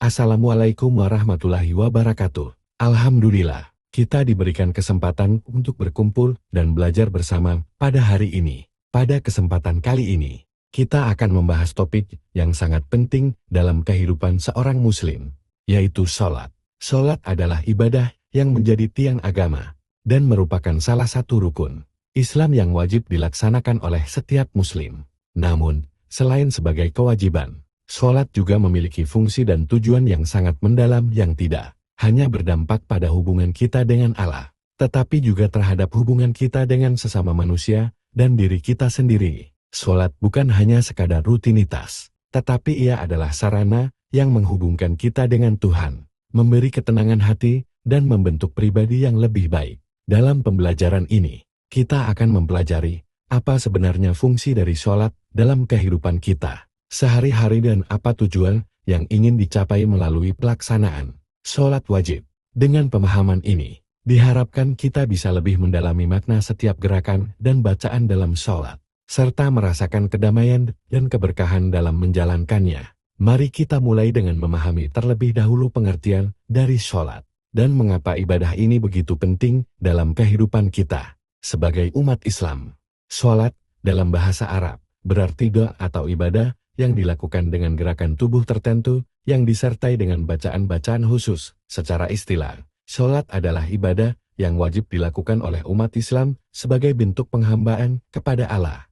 Assalamualaikum warahmatullahi wabarakatuh. Alhamdulillah, kita diberikan kesempatan untuk berkumpul dan belajar bersama pada hari ini. Pada kesempatan kali ini, kita akan membahas topik yang sangat penting dalam kehidupan seorang muslim, yaitu sholat. Sholat adalah ibadah yang menjadi tiang agama dan merupakan salah satu rukun Islam yang wajib dilaksanakan oleh setiap muslim. Namun, selain sebagai kewajiban, sholat juga memiliki fungsi dan tujuan yang sangat mendalam yang tidak hanya berdampak pada hubungan kita dengan Allah, tetapi juga terhadap hubungan kita dengan sesama manusia dan diri kita sendiri. Sholat bukan hanya sekadar rutinitas, tetapi ia adalah sarana yang menghubungkan kita dengan Tuhan, memberi ketenangan hati, dan membentuk pribadi yang lebih baik. Dalam pembelajaran ini, kita akan mempelajari apa sebenarnya fungsi dari sholat dalam kehidupan kita sehari-hari dan apa tujuan yang ingin dicapai melalui pelaksanaan sholat wajib. Dengan pemahaman ini, diharapkan kita bisa lebih mendalami makna setiap gerakan dan bacaan dalam sholat, serta merasakan kedamaian dan keberkahan dalam menjalankannya. Mari kita mulai dengan memahami terlebih dahulu pengertian dari sholat dan mengapa ibadah ini begitu penting dalam kehidupan kita sebagai umat Islam. Sholat dalam bahasa Arab berarti doa atau ibadah yang dilakukan dengan gerakan tubuh tertentu yang disertai dengan bacaan-bacaan khusus. Secara istilah, sholat adalah ibadah yang wajib dilakukan oleh umat Islam sebagai bentuk penghambaan kepada Allah.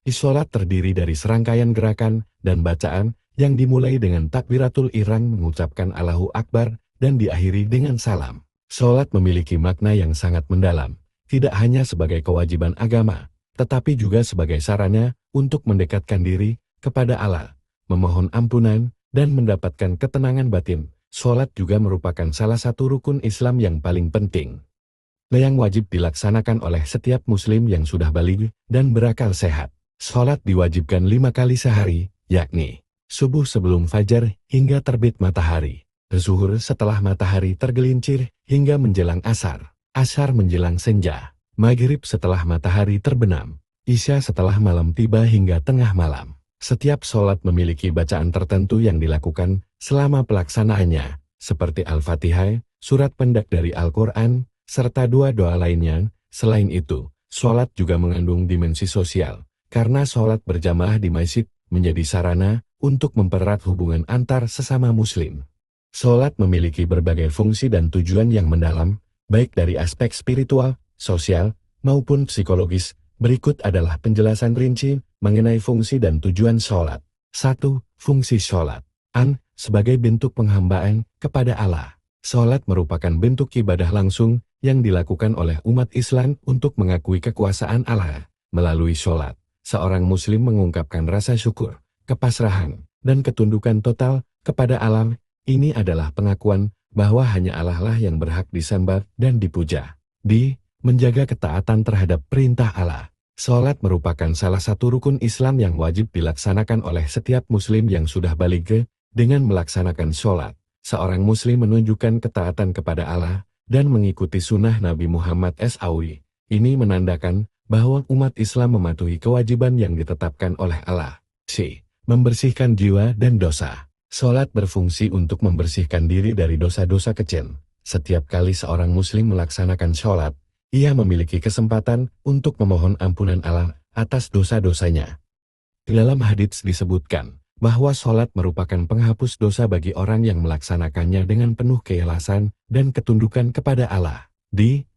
Sholat terdiri dari serangkaian gerakan dan bacaan yang dimulai dengan takbiratul ihram mengucapkan Allahu Akbar dan diakhiri dengan salam. Sholat memiliki makna yang sangat mendalam, tidak hanya sebagai kewajiban agama, tetapi juga sebagai sarana untuk mendekatkan diri kepada Allah, memohon ampunan, dan mendapatkan ketenangan batin. Sholat juga merupakan salah satu rukun Islam yang paling penting, yang wajib dilaksanakan oleh setiap muslim yang sudah baligh dan berakal sehat. Sholat diwajibkan 5 kali sehari, yakni subuh sebelum fajar hingga terbit matahari, zuhur setelah matahari tergelincir hingga menjelang asar, asar menjelang senja, maghrib setelah matahari terbenam, isya setelah malam tiba hingga tengah malam. Setiap sholat memiliki bacaan tertentu yang dilakukan selama pelaksanaannya, seperti Al-Fatihah, surat pendek dari Al-Quran, serta doa-doa lainnya. Selain itu, sholat juga mengandung dimensi sosial, karena sholat berjamaah di masjid menjadi sarana untuk mempererat hubungan antar sesama muslim. Sholat memiliki berbagai fungsi dan tujuan yang mendalam, baik dari aspek spiritual, sosial, maupun psikologis. Berikut adalah penjelasan rinci mengenai fungsi dan tujuan sholat. 1. Fungsi sholat. Sebagai bentuk penghambaan kepada Allah. Sholat merupakan bentuk ibadah langsung yang dilakukan oleh umat Islam untuk mengakui kekuasaan Allah. Melalui sholat, seorang muslim mengungkapkan rasa syukur, kepasrahan, dan ketundukan total kepada Allah. Ini adalah pengakuan bahwa hanya Allah lah yang berhak disembah dan dipuja. Menjaga ketaatan terhadap perintah Allah. Sholat merupakan salah satu rukun Islam yang wajib dilaksanakan oleh setiap muslim yang sudah baligh. Dengan melaksanakan sholat, seorang muslim menunjukkan ketaatan kepada Allah dan mengikuti sunnah Nabi Muhammad SAW. Ini menandakan bahwa umat Islam mematuhi kewajiban yang ditetapkan oleh Allah. Membersihkan jiwa dan dosa. Sholat berfungsi untuk membersihkan diri dari dosa-dosa kecil. Setiap kali seorang muslim melaksanakan sholat, ia memiliki kesempatan untuk memohon ampunan Allah atas dosa-dosanya. Dalam hadits disebutkan bahwa sholat merupakan penghapus dosa bagi orang yang melaksanakannya dengan penuh keikhlasan dan ketundukan kepada Allah.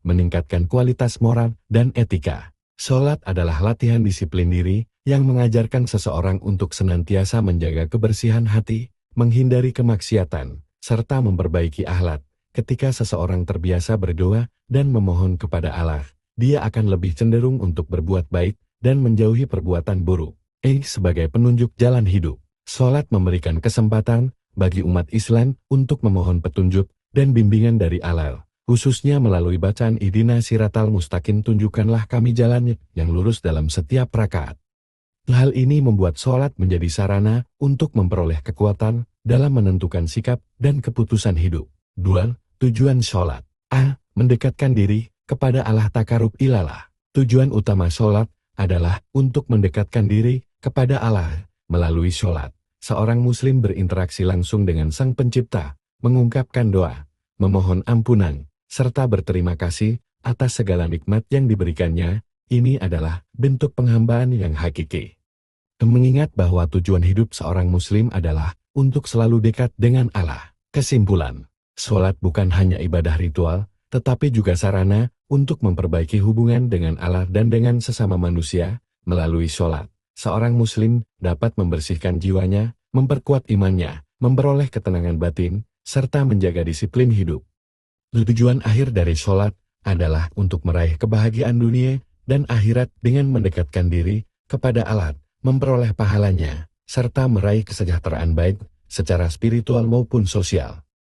Meningkatkan kualitas moral dan etika. Sholat adalah latihan disiplin diri yang mengajarkan seseorang untuk senantiasa menjaga kebersihan hati, menghindari kemaksiatan, serta memperbaiki akhlak. Ketika seseorang terbiasa berdoa dan memohon kepada Allah, dia akan lebih cenderung untuk berbuat baik dan menjauhi perbuatan buruk. Sebagai penunjuk jalan hidup, sholat memberikan kesempatan bagi umat Islam untuk memohon petunjuk dan bimbingan dari Allah, khususnya melalui bacaan Ihdina Siratal Mustaqim, tunjukkanlah kami jalan yang lurus dalam setiap rakaat. Hal ini membuat sholat menjadi sarana untuk memperoleh kekuatan dalam menentukan sikap dan keputusan hidup. 2. Tujuan sholat. Mendekatkan diri kepada Allah, takarub ilallah. Tujuan utama sholat adalah untuk mendekatkan diri kepada Allah melalui sholat. seorang muslim berinteraksi langsung dengan Sang Pencipta, mengungkapkan doa, memohon ampunan, serta berterima kasih atas segala nikmat yang diberikannya. Ini adalah bentuk penghambaan yang hakiki. Mengingat bahwa tujuan hidup seorang muslim adalah untuk selalu dekat dengan Allah. Kesimpulan, sholat bukan hanya ibadah ritual, tetapi juga sarana untuk memperbaiki hubungan dengan Allah dan dengan sesama manusia. Melalui sholat, seorang muslim dapat membersihkan jiwanya, memperkuat imannya, memperoleh ketenangan batin, serta menjaga disiplin hidup. Tujuan akhir dari sholat adalah untuk meraih kebahagiaan dunia dan akhirat dengan mendekatkan diri kepada Allah, memperoleh pahalanya, serta meraih kesejahteraan baik secara spiritual maupun sosial.